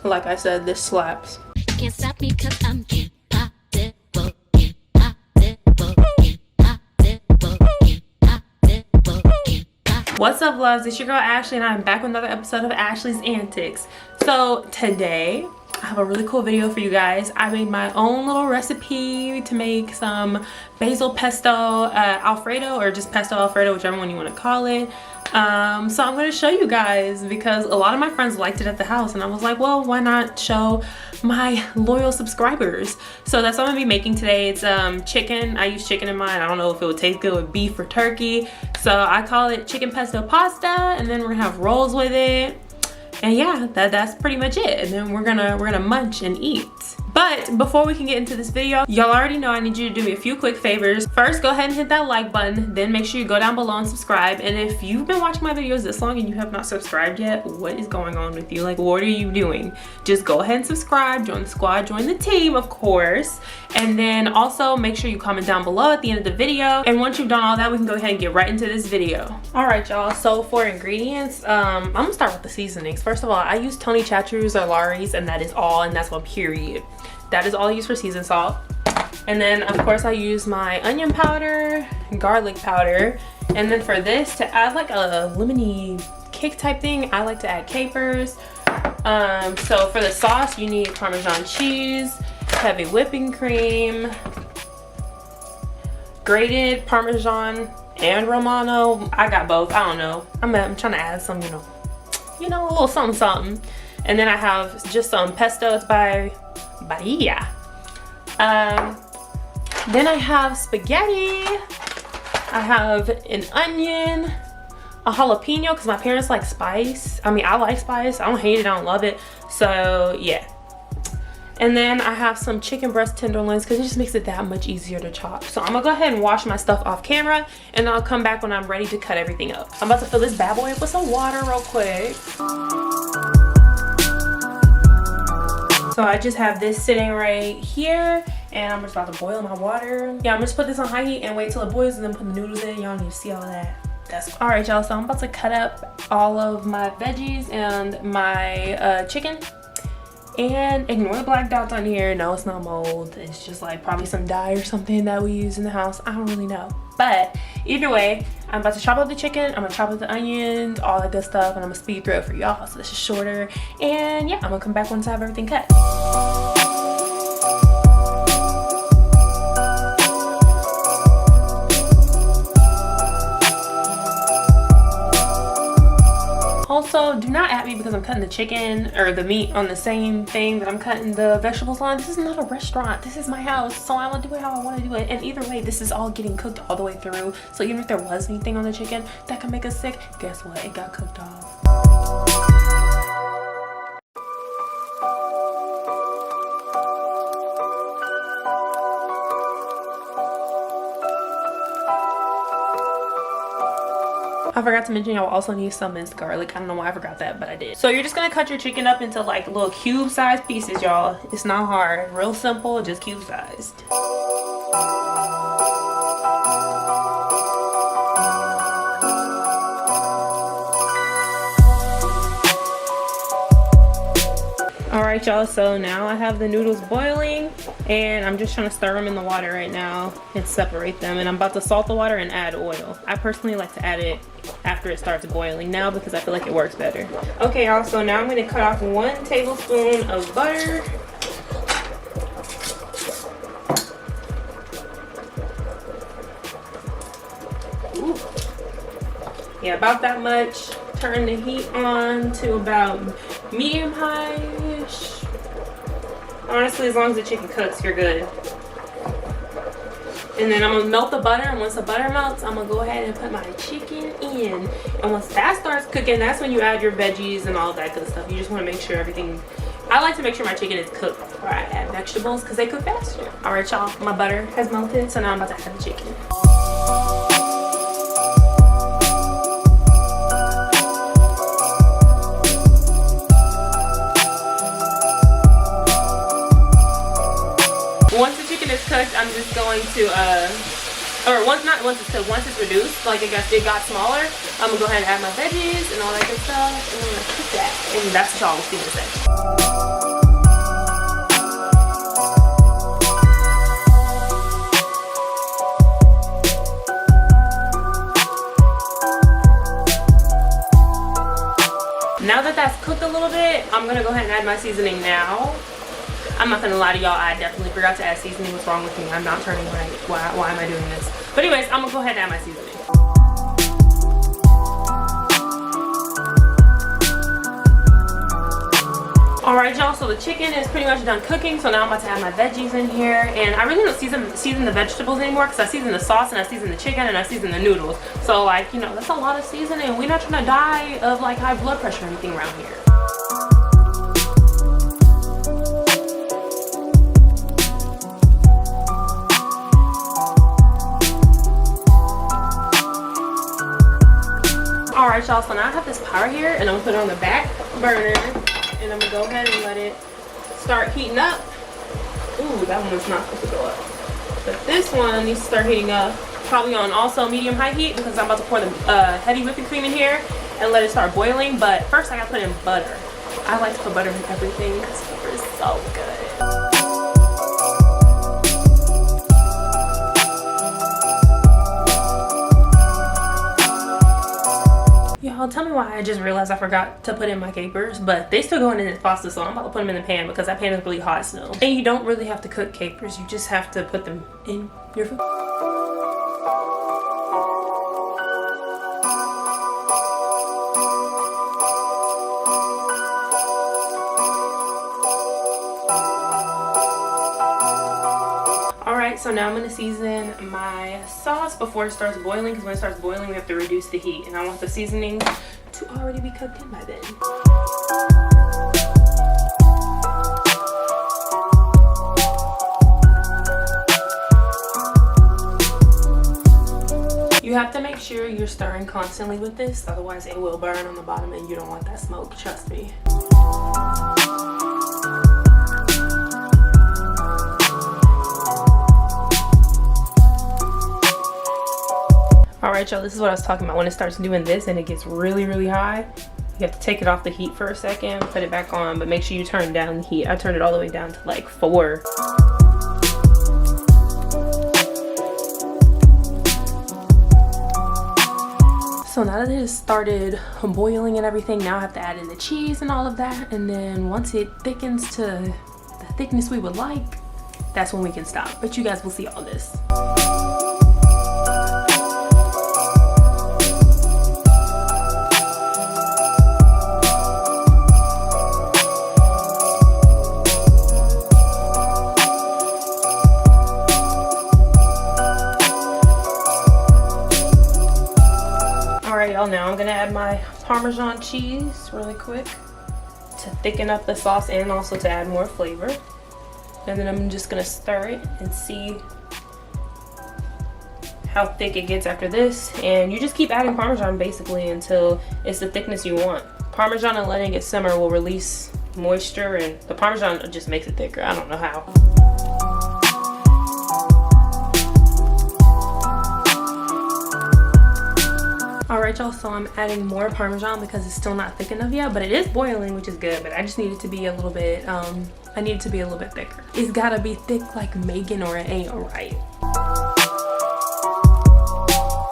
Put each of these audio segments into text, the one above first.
Like I said, this slaps. Can't stop me 'cause I'm What's up, loves? It's your girl Ashley, and I'm back with another episode of Ashley's Antics. So today I have a really cool video for you guys. I made my own little recipe to make some basil pesto Alfredo, or just pesto Alfredo, whichever one you want to call it. So I'm going to show you guys because a lot of my friends liked it at the house, and I was like, well, why not show my loyal subscribers? So that's what I'm gonna be making today. It's chicken. I use chicken in mine. I don't know if it would taste good with beef or turkey, so I call it chicken pesto pasta, and then we're gonna have rolls with it. And yeah, that's pretty much it. And then we're gonna munch and eat. But before we can get into this video, y'all already know I need you to do me a few quick favors. First, go ahead and hit that like button. Then make sure you go down below and subscribe. And if you've been watching my videos this long and you have not subscribed yet, what is going on with you? Like, what are you doing? Just go ahead and subscribe, join the squad, join the team, of course. And then also make sure you comment down below at the end of the video. And once you've done all that, we can go ahead and get right into this video. All right, y'all, so for ingredients, I'm gonna start with the seasonings. First of all, I use Tony Chachiru's or Lawry's, and that is all, and that's one period. That is all I use for season salt. And then of course I use my onion powder, garlic powder, and then for this, to add like a lemony kick type thing, I like to add capers. So for the sauce, you need Parmesan cheese, heavy whipping cream, grated Parmesan and Romano. I got both. I don't know. I'm trying to add some, you know, a little something. And then I have just some pesto. It's by Bahia. Then I have spaghetti. I have an onion, a jalapeno, because my parents like spice. I mean, I like spice. I don't hate it, I don't love it. So yeah. And then I have some chicken breast tenderloins because it just makes it that much easier to chop. So I'm gonna go ahead and wash my stuff off camera, and then I'll come back when I'm ready to cut everything up. I'm about to fill this bad boy up with some water real quick. So I just have this sitting right here, and I'm just about to boil my water. Yeah, I'm just put this on high heat and wait till it boils, and then put the noodles in. Y'all need to see all that. That's all right, y'all. So I'm about to cut up all of my veggies and my chicken. And ignore the black dots on here. No, it's not mold. It's just like probably some dye or something that we use in the house. I don't really know. But either way, I'm about to chop up the chicken. I'm gonna chop up the onions, all that good stuff, and I'm gonna speed through it for y'all so this is shorter. And yeah, I'm gonna come back once I have everything cut. Also, do not at me because I'm cutting the chicken or the meat on the same thing that I'm cutting the vegetables on. This is not a restaurant. This is my house, so I'm gonna do it how I want to do it. And either way, this is all getting cooked all the way through. So even if there was anything on the chicken that could make us sick, guess what? It got cooked off. I forgot to mention y'all also need some minced garlic. I don't know why I forgot that, but I did. So you're just gonna cut your chicken up into like little cube sized pieces, y'all. It's not hard, real simple, just cube sized. All right, y'all, so now I have the noodles boiling, and I'm just trying to stir them in the water right now and separate them. And I'm about to salt the water and add oil. I personally like to add it after it starts boiling now because I feel like it works better. Okay, y'all, so now I'm gonna cut off 1 tablespoon of butter. Ooh. Yeah, about that much. Turn the heat on to about medium high-ish. Honestly, as long as the chicken cooks, you're good. And then I'm gonna melt the butter, and once the butter melts, I'm gonna go ahead and put my chicken in. And once that starts cooking, that's when you add your veggies and all that good stuff. You just wanna make sure everything, I like to make sure my chicken is cooked before I add vegetables because they cook faster. All right, y'all, my butter has melted, so now I'm about to add the chicken. Once the chicken is cooked, I'm just going to or once it's reduced, like it got smaller, I'm gonna go ahead and add my veggies and all that good stuff, and I'm gonna cook that. And that's what y'all will see in a second. Now that that's cooked a little bit, I'm gonna go ahead and add my seasoning now. I'm not gonna lie to y'all, I definitely forgot to add seasoning. What's wrong with me? I'm not turning right. Why am I doing this? But anyways, I'm gonna go ahead and add my seasoning. Alright y'all, so the chicken is pretty much done cooking, so now I'm about to add my veggies in here. And I really don't season the vegetables anymore because I season the sauce and I season the chicken and I season the noodles. So like, you know, that's a lot of seasoning. We're not trying to die of like high blood pressure or anything around here. Alright y'all, so now I have this pot here and I'm gonna put it on the back burner. And I'm gonna go ahead and let it start heating up. Ooh, that one was not supposed to go up. But this one needs to start heating up, probably on also medium-high heat, because I'm about to pour the heavy whipping cream in here and let it start boiling. But first I gotta put in butter. I like to put butter in everything because butter is so good. Y'all, tell me why I just realized I forgot to put in my capers, but they still going in this pasta, so I'm about to put them in the pan because that pan is really hot still. And you don't really have to cook capers, you just have to put them in your food. Alright, so now I'm going to season my sauce before it starts boiling, because when it starts boiling we have to reduce the heat, and I want the seasoning to already be cooked in by then. You have to make sure you're stirring constantly with this, otherwise it will burn on the bottom and you don't want that smoke, trust me. Alright y'all, this is what I was talking about. When it starts doing this and it gets really, really high, you have to take it off the heat for a second, put it back on, but make sure you turn down the heat. I turned it all the way down to like 4. So now that it has started boiling and everything, now I have to add in the cheese and all of that, and then once it thickens to the thickness we would like, that's when we can stop. But you guys will see all this. Alright y'all, now I'm gonna add my Parmesan cheese really quick to thicken up the sauce and also to add more flavor. And then I'm just gonna stir it and see how thick it gets after this. And you just keep adding Parmesan basically until it's the thickness you want. Parmesan and letting it simmer will release moisture, and the Parmesan just makes it thicker. I don't know how. Alright y'all, so I'm adding more Parmesan because it's still not thick enough yet, but it is boiling, which is good, but I just need it to be a little bit, I need it to be a little bit thicker. It's gotta be thick like Megan or it ain't alright.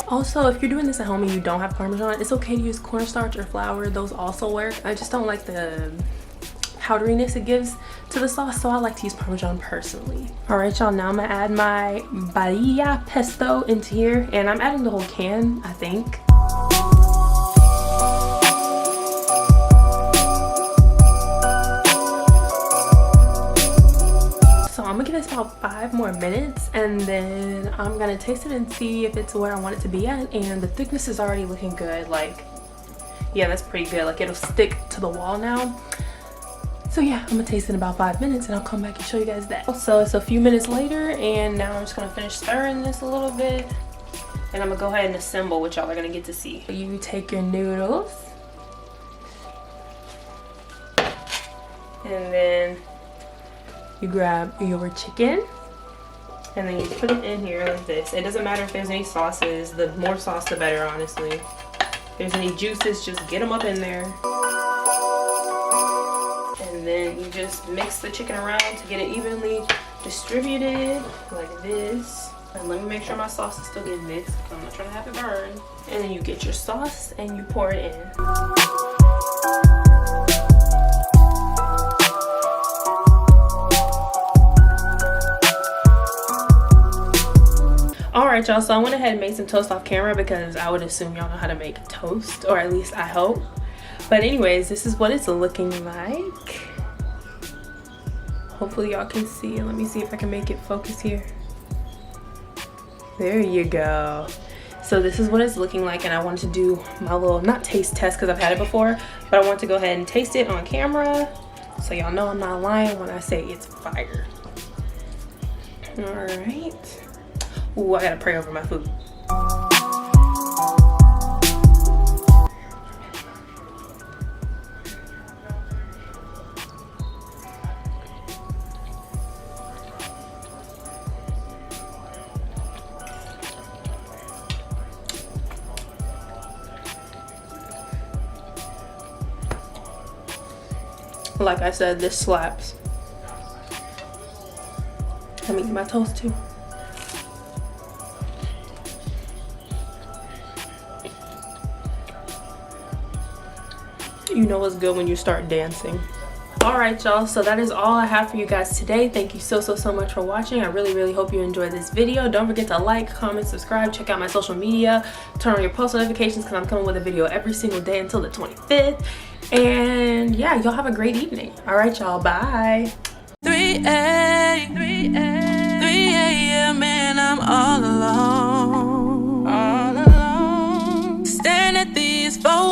Also, if you're doing this at home and you don't have Parmesan, it's okay to use cornstarch or flour. Those also work. I just don't like the powderiness it gives to the sauce, so I like to use Parmesan personally. Alright y'all, now I'm gonna add my barilla pesto into here, and I'm adding the whole can, I think. So I'm gonna give this about 5 more minutes, and then I'm gonna taste it and see if it's where I want it to be at. And the thickness is already looking good. Like, yeah, that's pretty good. Like, it'll stick to the wall now. So yeah, I'm gonna taste it in about 5 minutes and I'll come back and show you guys that. So it's a few minutes later, and now I'm just gonna finish stirring this a little bit, and I'm gonna go ahead and assemble, which y'all are gonna get to see. You take your noodles, and then you grab your chicken, And then you put it in here like this. It doesn't matter if there's any sauces. The more sauce, the better, honestly. If there's any juices, just get them up in there. And then you just mix the chicken around to get it evenly distributed like this. And let me make sure my sauce is still getting mixed because I'm not trying to have it burn. And then you get your sauce and you pour it in. Alright y'all, so I went ahead and made some toast off camera because I would assume y'all know how to make toast, or at least I hope. But anyways, this is what it's looking like. Hopefully y'all can see. Let me see if I can make it focus here. There you go. So this is what it's looking like, and I wanted to do my little, not taste test because I've had it before, but I want to go ahead and taste it on camera so y'all know I'm not lying when I say it's fire. Alright. Ooh, I gotta pray over my food. Like I said, this slaps. Let me eat my toast too. You know what's good when you start dancing. Alright y'all, so that is all I have for you guys today. Thank you so much for watching. I really hope you enjoyed this video. Don't forget to like, comment, subscribe, check out my social media, turn on your post notifications because I'm coming with a video every single day until the 25th. And yeah, y'all have a great evening. Alright y'all, bye. 3 a.m. and I'm all alone. Staring at these photos.